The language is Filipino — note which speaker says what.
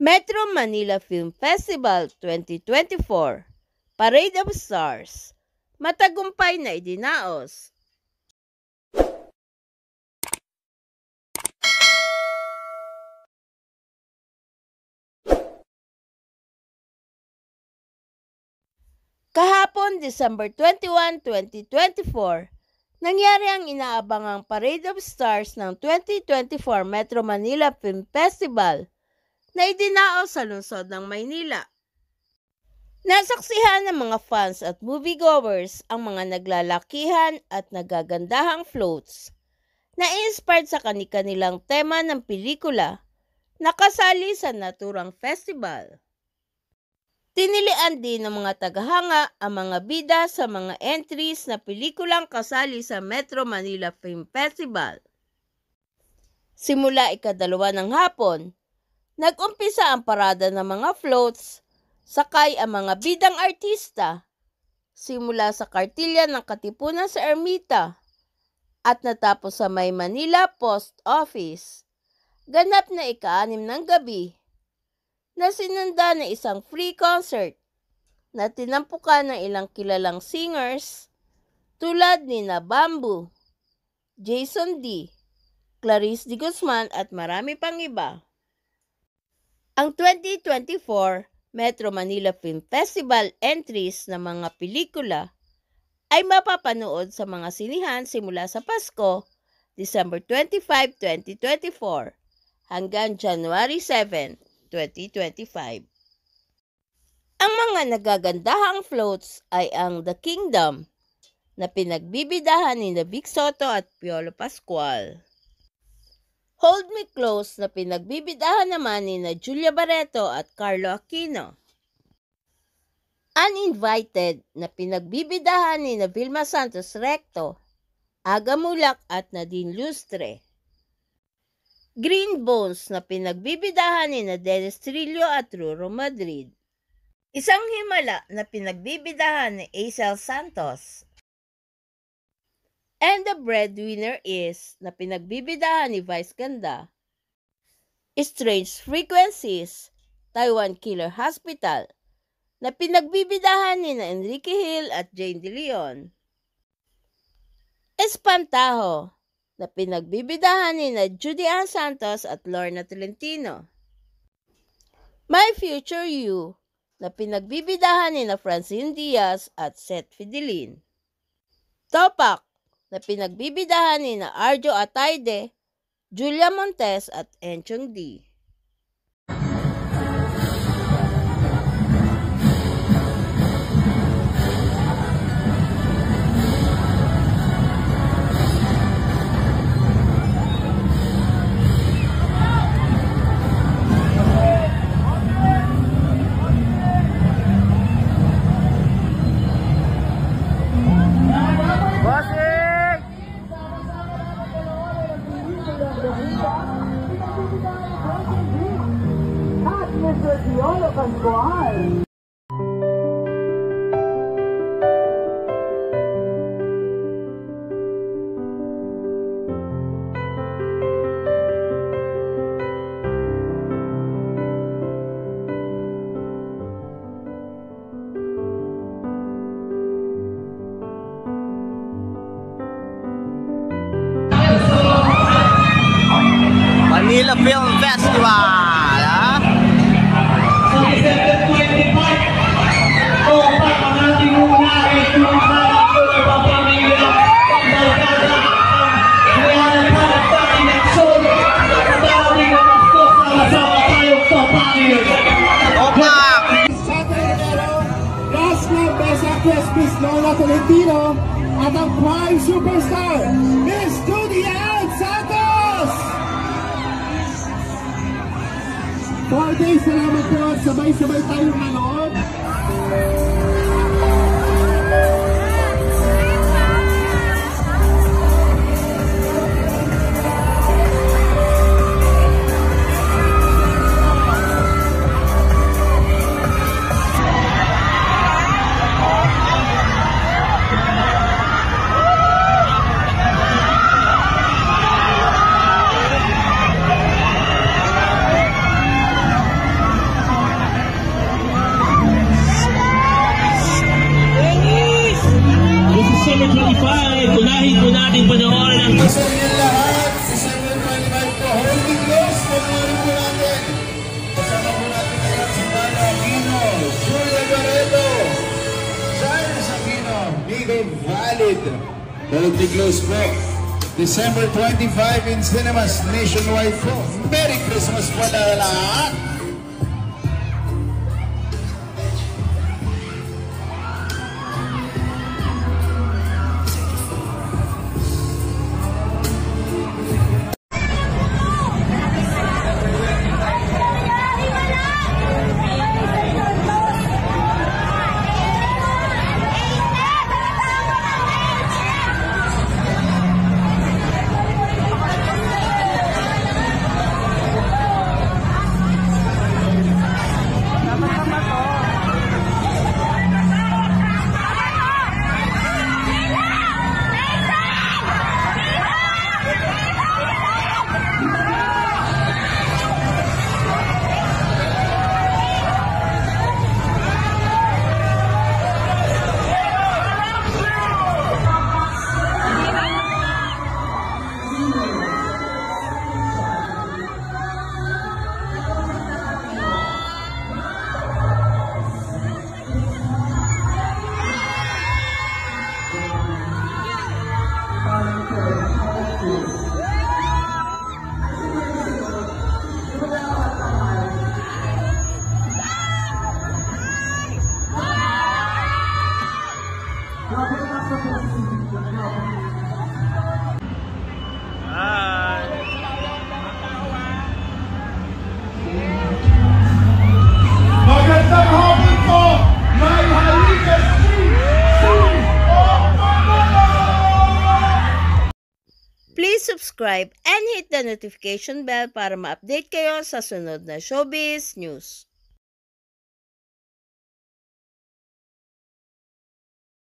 Speaker 1: Metro Manila Film Festival 2024, Parade of Stars, matagumpay na idinaos. Kahapon, December 21, 2024, nangyari ang inaabangang Parade of Stars ng 2024 Metro Manila Film Festival na idinaos sa lungsod ng Maynila. Nasaksihan ng mga fans at moviegoers ang mga naglalakihan at nagagandahang floats na inspired sa kani-kanilang tema ng pelikula na kasali sa naturang festival. Tinilian din ng mga tagahanga ang mga bida sa mga entries na pelikulang kasali sa Metro Manila Film Festival. Simula ikadalawa ng hapon, nag-umpisa ang parada ng mga floats, sakay ang mga bidang artista, simula sa kartilya ng Katipunan sa Ermita at natapos sa May Manila Post Office. Ganap na ika-6 ng gabi na sinunda ng isang free concert na tinampukan ng ilang kilalang singers tulad ni Bamboo, Jason D, Clarice D. Guzman at marami pang iba. Ang 2024 Metro Manila Film Festival entries ng mga pelikula ay mapapanood sa mga sinihan simula sa Pasko, December 25, 2024 hanggang January 7, 2025. Ang mga nagagandahang floats ay ang The Kingdom na pinagbibidahan ni Vic Soto at Piolo Pascual. Hold Me Close na pinagbibidahan naman ni Julia Barreto at Carlo Aquino. Uninvited na pinagbibidahan ni Vilma Santos Recto, Aga Mulak at Nadine Lustre. Green Bones na pinagbibidahan ni Dennis Trillo at Ruro Madrid. Isang Himala na pinagbibidahan ni Aisel Santos. And The Breadwinner Is na pinagbibidahan ni Vice Ganda. Strange Frequencies, Taiwan Killer Hospital na pinagbibidahan ni Enrique Hill at Jane De Leon. Espantajo na pinagbibidahan ni Judy Ann Santos at Lorna Tolentino. My Future You na pinagbibidahan ni Francine Diaz at Seth Fidelin. Topak na pinagbibidahan ni Arjo Ataide, Julia Montes at Enchong D.
Speaker 2: Manila Film Festival.
Speaker 3: Miss Lorna Tolentino at ang prime superstar, Miss Judy Ann Santos! 4 days, salamat po at sabay-sabay tayong manood. still valid. Totally close po. December 25 in cinemas nationwide po. Merry Christmas po na lahat! Magandang hapon po! May halika
Speaker 1: Please subscribe and hit the notification bell para ma-update kayo sa sunod na showbiz news.